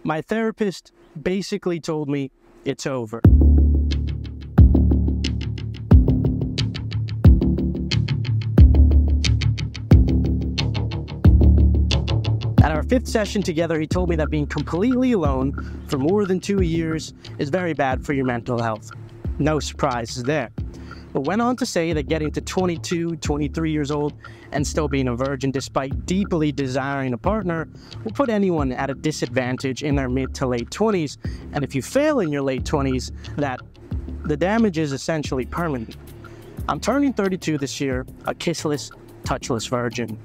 My therapist basically told me it's over. At our 5th session together, he told me that being completely alone for more than 2 years is very bad for your mental health. No surprises there. But went on to say that getting to 22, 23 years old and still being a virgin despite deeply desiring a partner will put anyone at a disadvantage in their mid to late 20s. And if you fail in your late 20s, that the damage is essentially permanent. I'm turning 32 this year, a kissless, touchless virgin.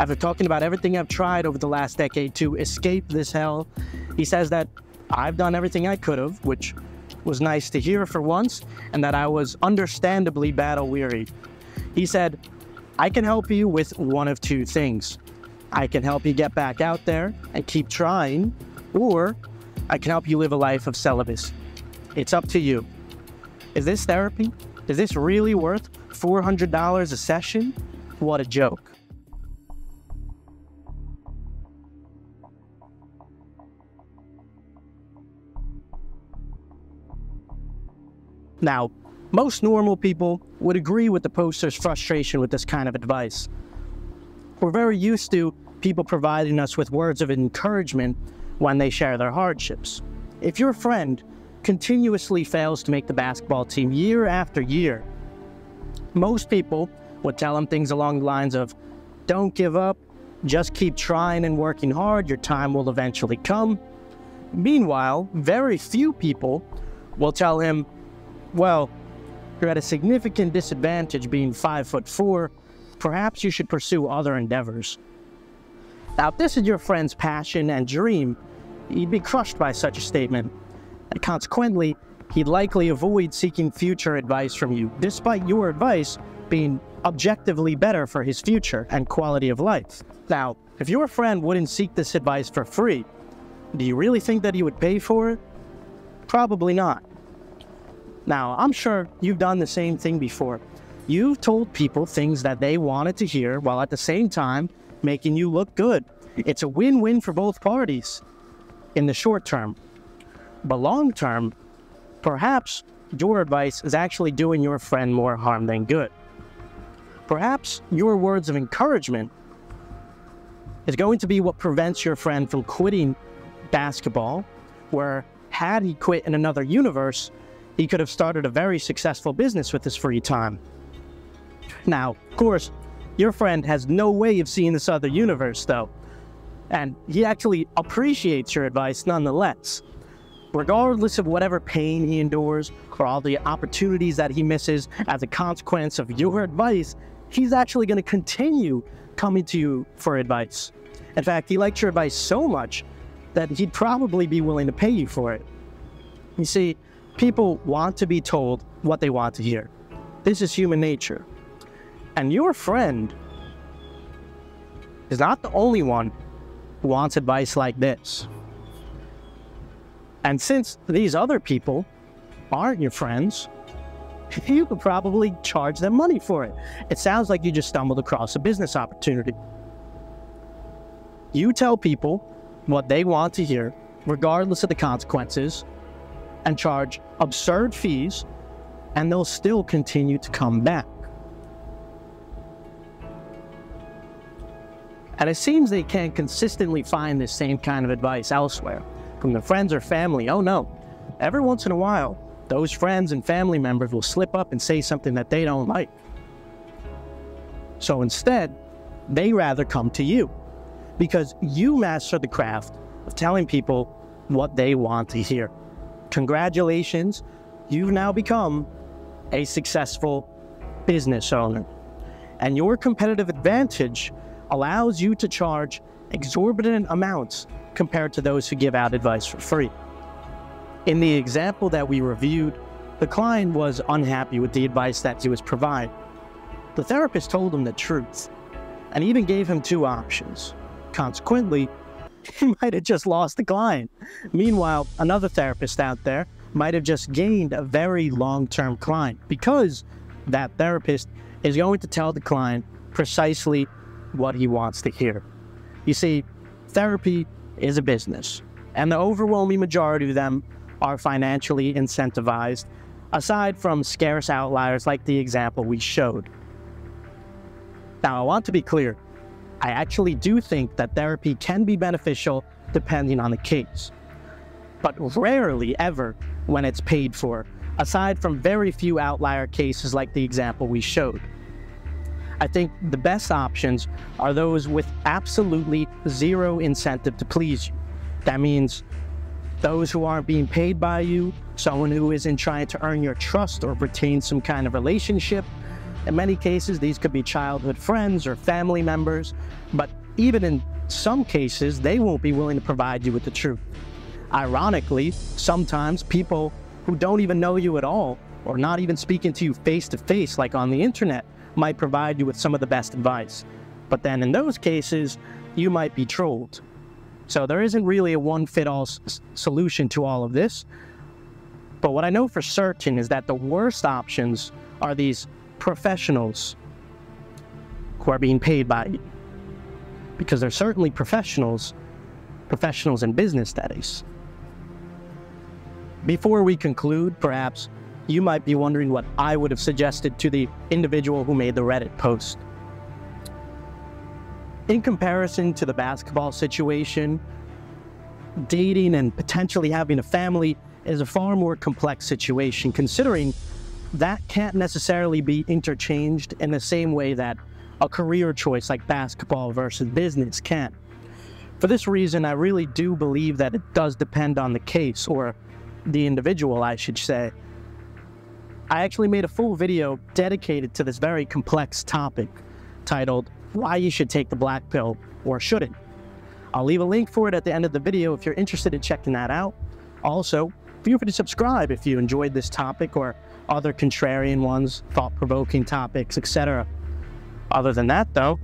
After talking about everything I've tried over the last decade to escape this hell, he says that I've done everything I could have, which was nice to hear for once, and that I was understandably battle-weary. He said, I can help you with one of two things. I can help you get back out there and keep trying, or I can help you live a life of celibacy. It's up to you. Is this therapy? Is this really worth $400 a session? What a joke. Now, most normal people would agree with the poster's frustration with this kind of advice. We're very used to people providing us with words of encouragement when they share their hardships. If your friend continuously fails to make the basketball team year after year, most people would tell him things along the lines of, don't give up, just keep trying and working hard, your time will eventually come. Meanwhile, very few people will tell him, well, you're at a significant disadvantage being 5'4", perhaps you should pursue other endeavors. Now, if this is your friend's passion and dream, he'd be crushed by such a statement, and consequently, he'd likely avoid seeking future advice from you, despite your advice being objectively better for his future and quality of life. Now, if your friend wouldn't seek this advice for free, do you really think that he would pay for it? Probably not. Now, I'm sure you've done the same thing before. You've told people things that they wanted to hear while at the same time making you look good. It's a win-win for both parties in the short term. But long term, perhaps your advice is actually doing your friend more harm than good. Perhaps your words of encouragement is going to be what prevents your friend from quitting basketball, where had he quit in another universe, he could have started a very successful business with his free time. Now, of course, your friend has no way of seeing this other universe, though, and he actually appreciates your advice nonetheless. Regardless of whatever pain he endures or all the opportunities that he misses as a consequence of your advice, he's actually going to continue coming to you for advice. In fact, he likes your advice so much that he'd probably be willing to pay you for it. You see, people want to be told what they want to hear. This is human nature. And your friend is not the only one who wants advice like this. And since these other people aren't your friends, you could probably charge them money for it. It sounds like you just stumbled across a business opportunity. You tell people what they want to hear, regardless of the consequences, and charge absurd fees, and they'll still continue to come back. And it seems they can't consistently find this same kind of advice elsewhere, from their friends or family. Oh no, every once in a while, those friends and family members will slip up and say something that they don't like. So instead, they rather come to you, because you master the craft of telling people what they want to hear. Congratulations, you've now become a successful business owner. And your competitive advantage allows you to charge exorbitant amounts compared to those who give out advice for free. In the example that we reviewed, the client was unhappy with the advice that he was providing. The therapist told him the truth and even gave him two options. Consequently, he might have just lost the client. Meanwhile, another therapist out there might have just gained a very long-term client, because that therapist is going to tell the client precisely what he wants to hear. You see, therapy is a business. and the overwhelming majority of them are financially incentivized, aside from scarce outliers like the example we showed. Now, I want to be clear. I actually do think that therapy can be beneficial depending on the case, but rarely ever when it's paid for, aside from very few outlier cases like the example we showed. I think the best options are those with absolutely zero incentive to please you. That means those who aren't being paid by you, someone who isn't trying to earn your trust or retain some kind of relationship. In many cases, these could be childhood friends or family members, but even in some cases, they won't be willing to provide you with the truth. Ironically, sometimes people who don't even know you at all, or not even speaking to you face to face like on the internet, might provide you with some of the best advice. But then in those cases, you might be trolled. So there isn't really a one-fit-all solution to all of this. But what I know for certain is that the worst options are these professionals who are being paid by you. Because they're certainly professionals in business, that is. Before we conclude, perhaps you might be wondering what I would have suggested to the individual who made the Reddit post. In comparison to the basketball situation, dating and potentially having a family is a far more complex situation, considering that can't necessarily be interchanged in the same way that a career choice like basketball versus business can. For this reason, I really do believe that it does depend on the case, or the individual, I should say. I actually made a full video dedicated to this very complex topic, titled, Why You Should Take the Black Pill or Shouldn't. I'll leave a link for it at the end of the video if you're interested in checking that out. Also, feel free to subscribe if you enjoyed this topic or other contrarian ones, thought-provoking topics, etc. Other than that, though,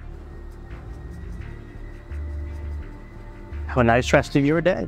have a nice rest of your day.